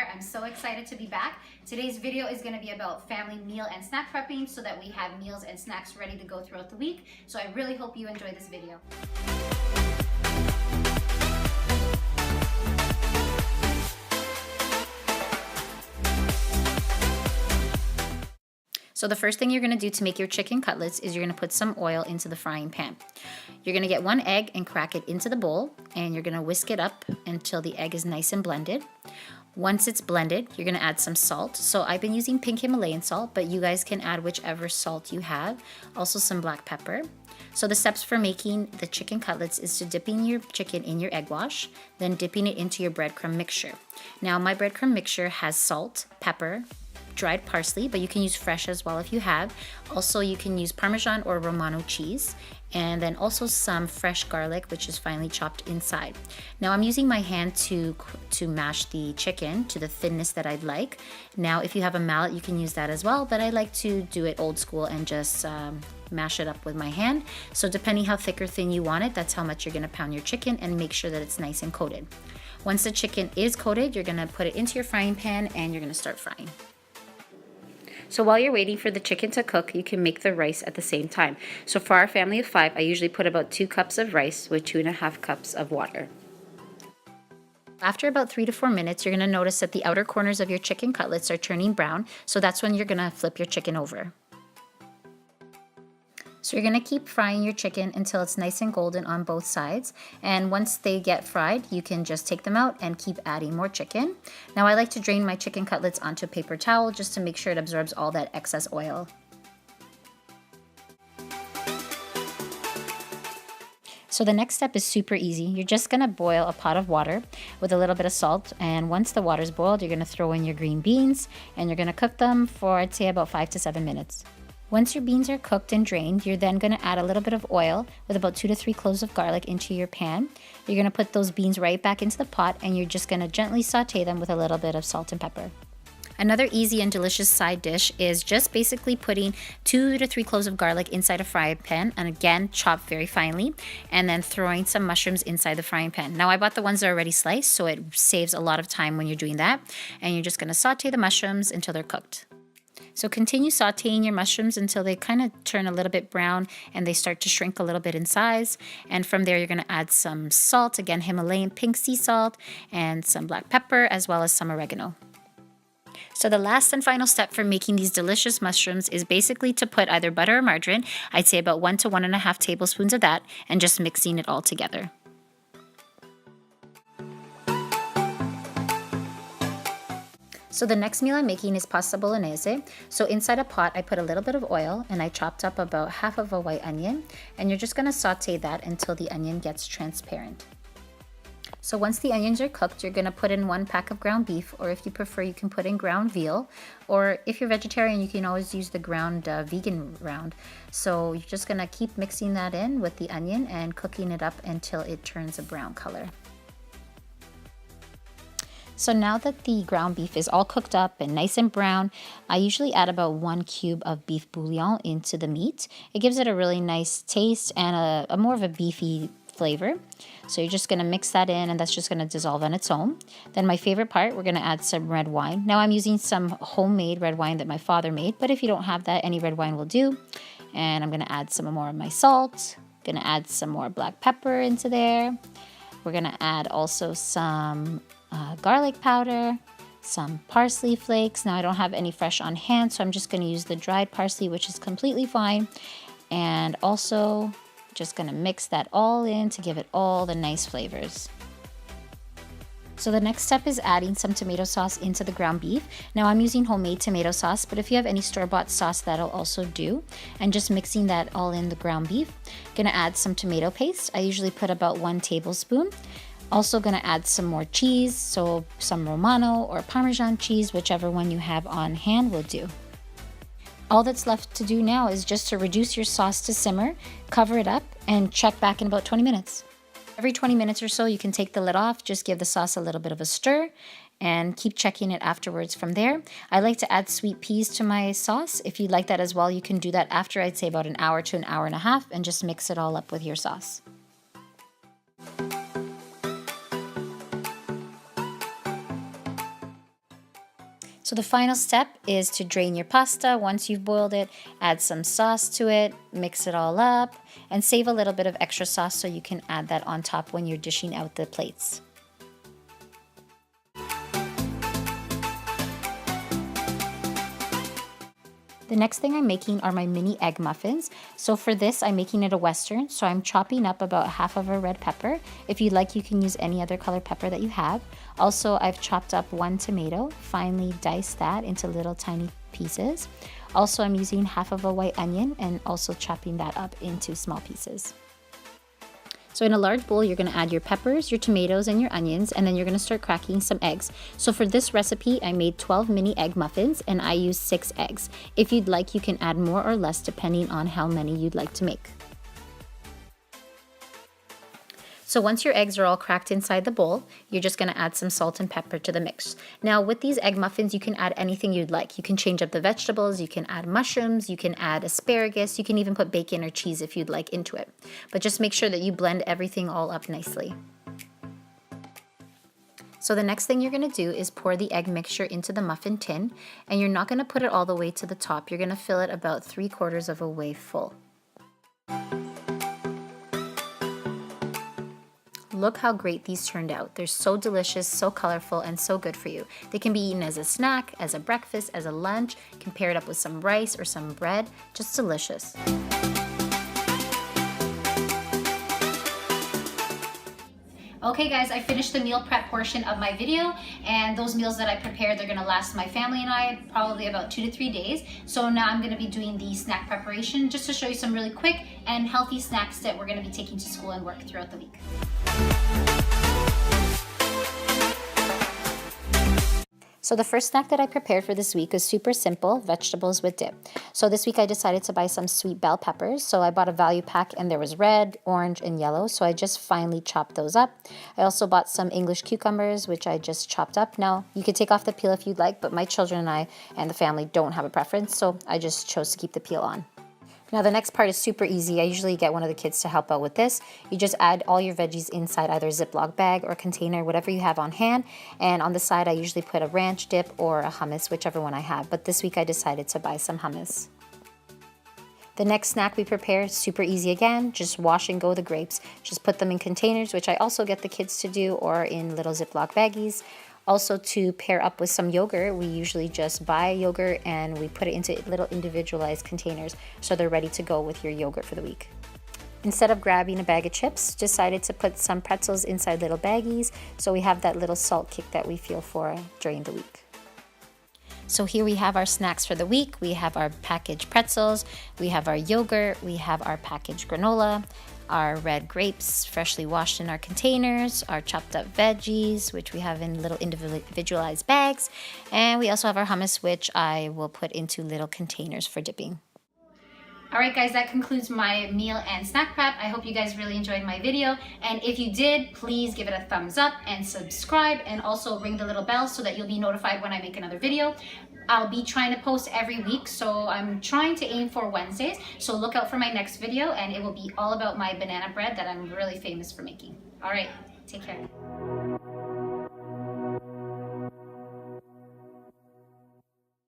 there. I'm so excited to be back. Today's video is going to be about family meal and snack prepping so that we have meals and snacks ready to go throughout the week. So I really hope you enjoy this video. So the first thing you're going to do to make your chicken cutlets is you're going to put some oil into the frying pan. You're going to get one egg and crack it into the bowl, and you're going to whisk it up until the egg is nice and blended. Once it's blended, you're going to add some salt. So I've been using pink Himalayan salt, but you guys can add whichever salt you have. Also some black pepper. So the steps for making the chicken cutlets is to dipping your chicken in your egg wash, then dipping it into your breadcrumb mixture. Now my breadcrumb mixture has salt, pepper, dried parsley, but you can use fresh as well if you have. Also, you can use Parmesan or Romano cheese, and then also some fresh garlic, which is finely chopped inside. Now I'm using my hand to mash the chicken to the thinness that I'd like. Now if you have a mallet, you can use that as well, but I like to do it old school and just mash it up with my hand. So depending how thick or thin you want it, that's how much you're gonna pound your chicken, and make sure that it's nice and coated. Once the chicken is coated, you're gonna put it into your frying pan and you're gonna start frying. So while you're waiting for the chicken to cook, you can make the rice at the same time. So for our family of 5, I usually put about 2 cups of rice with 2.5 cups of water. After about 3 to 4 minutes, you're going to notice that the outer corners of your chicken cutlets are turning brown. So that's when you're going to flip your chicken over. So you're going to keep frying your chicken until it's nice and golden on both sides. And once they get fried, you can just take them out and keep adding more chicken. Now I like to drain my chicken cutlets onto a paper towel just to make sure it absorbs all that excess oil. So the next step is super easy. You're just going to boil a pot of water with a little bit of salt. And once the water's boiled, you're going to throw in your green beans and you're going to cook them for, I'd say, about 5 to 7 minutes. Once your beans are cooked and drained, you're then going to add a little bit of oil with about 2 to 3 cloves of garlic into your pan. You're going to put those beans right back into the pot, and you're just going to gently saute them with a little bit of salt and pepper. Another easy and delicious side dish is just basically putting 2 to 3 cloves of garlic inside a frying pan, and again chopped very finely, and then throwing some mushrooms inside the frying pan. Now I bought the ones that are already sliced, so it saves a lot of time when you're doing that, and you're just going to saute the mushrooms until they're cooked. So continue sauteing your mushrooms until they kind of turn a little bit brown and they start to shrink a little bit in size. And from there, you're going to add some salt, again, Himalayan pink sea salt, and some black pepper, as well as some oregano. So the last and final step for making these delicious mushrooms is basically to put either butter or margarine, I'd say about 1 to 1.5 tablespoons of that, and just mixing it all together. So the next meal I'm making is pasta bolognese. So inside a pot, I put a little bit of oil and I chopped up about half of a white onion, and you're just going to saute that until the onion gets transparent. So once the onions are cooked, you're going to put in 1 pack of ground beef, or if you prefer, you can put in ground veal, or if you're vegetarian, you can always use the ground vegan round. So you're just going to keep mixing that in with the onion and cooking it up until it turns a brown color. So now that the ground beef is all cooked up and nice and brown, I usually add about 1 cube of beef bouillon into the meat. It gives it a really nice taste and a more of a beefy flavor. So you're just going to mix that in, and that's just going to dissolve on its own. Then my favorite part, we're going to add some red wine. Now I'm using some homemade red wine that my father made, but if you don't have that, any red wine will do. And I'm going to add some more of my salt. I'm going to add some more black pepper into there. We're going to add also some garlic powder, some parsley flakes. Now I don't have any fresh on hand, so I'm just going to use the dried parsley, which is completely fine. And also just going to mix that all in to give it all the nice flavors. So the next step is adding some tomato sauce into the ground beef. Now I'm using homemade tomato sauce, but if you have any store-bought sauce, that'll also do. And just mixing that all in the ground beef. Gonna add some tomato paste. I usually put about 1 tablespoon. Also going to add some more cheese, so some Romano or Parmesan cheese, whichever one you have on hand will do. All that's left to do now is just to reduce your sauce to simmer, cover it up, and check back in about 20 minutes. Every 20 minutes or so, you can take the lid off, just give the sauce a little bit of a stir, and keep checking it afterwards from there. I like to add sweet peas to my sauce. If you like that as well, you can do that after, I'd say about an hour to an hour and a half, and just mix it all up with your sauce. So the final step is to drain your pasta. Once you've boiled it, add some sauce to it, mix it all up, and save a little bit of extra sauce so you can add that on top when you're dishing out the plates. The next thing I'm making are my mini egg muffins. So for this, I'm making it a Western. So I'm chopping up about half of a red pepper. If you'd like, you can use any other color pepper that you have. Also, I've chopped up 1 tomato, finely diced that into little tiny pieces. Also, I'm using half of a white onion and also chopping that up into small pieces. So in a large bowl, you're going to add your peppers, your tomatoes, and your onions, and then you're going to start cracking some eggs. So for this recipe, I made 12 mini egg muffins, and I used 6 eggs. If you'd like, you can add more or less depending on how many you'd like to make. So once your eggs are all cracked inside the bowl, you're just going to add some salt and pepper to the mix. Now with these egg muffins, you can add anything you'd like. You can change up the vegetables, you can add mushrooms, you can add asparagus, you can even put bacon or cheese if you'd like into it. But just make sure that you blend everything all up nicely. So the next thing you're going to do is pour the egg mixture into the muffin tin, and you're not going to put it all the way to the top. You're going to fill it about 3/4 of a way full. Look how great these turned out. They're so delicious, so colorful, and so good for you. They can be eaten as a snack, as a breakfast, as a lunch. You can pair it up with some rice or some bread. Just delicious. Okay guys, I finished the meal prep portion of my video, and those meals that I prepared, they're gonna last my family and I probably about 2 to 3 days. So now I'm gonna be doing the snack preparation just to show you some really quick and healthy snacks that we're gonna be taking to school and work throughout the week. So the first snack that I prepared for this week is super simple, vegetables with dip. So this week I decided to buy some sweet bell peppers. So I bought a value pack and there was red, orange, and yellow. So I just finely chopped those up. I also bought some English cucumbers, which I just chopped up. Now you could take off the peel if you'd like, but my children and I and the family don't have a preference. So I just chose to keep the peel on. Now the next part is super easy. I usually get one of the kids to help out with this. You just add all your veggies inside either a Ziploc bag or container, whatever you have on hand. And on the side, I usually put a ranch dip or a hummus, whichever one I have. But this week I decided to buy some hummus. The next snack we prepared, super easy again, just wash and go the grapes. Just put them in containers, which I also get the kids to do, or in little Ziploc baggies. Also, to pair up with some yogurt, we usually just buy yogurt and we put it into little individualized containers so they're ready to go with your yogurt for the week. Instead of grabbing a bag of chips, decided to put some pretzels inside little baggies so we have that little salt kick that we feel for during the week. So here we have our snacks for the week. We have our packaged pretzels, we have our yogurt, we have our packaged granola, our red grapes freshly washed in our containers, our chopped up veggies, which we have in little individualized bags, and we also have our hummus, which I will put into little containers for dipping. Alright guys, that concludes my meal and snack prep. I hope you guys really enjoyed my video, and if you did, please give it a thumbs up and subscribe, and also ring the little bell so that you'll be notified when I make another video. I'll be trying to post every week, so I'm trying to aim for Wednesdays, so look out for my next video, and it will be all about my banana bread that I'm really famous for making. Alright, take care.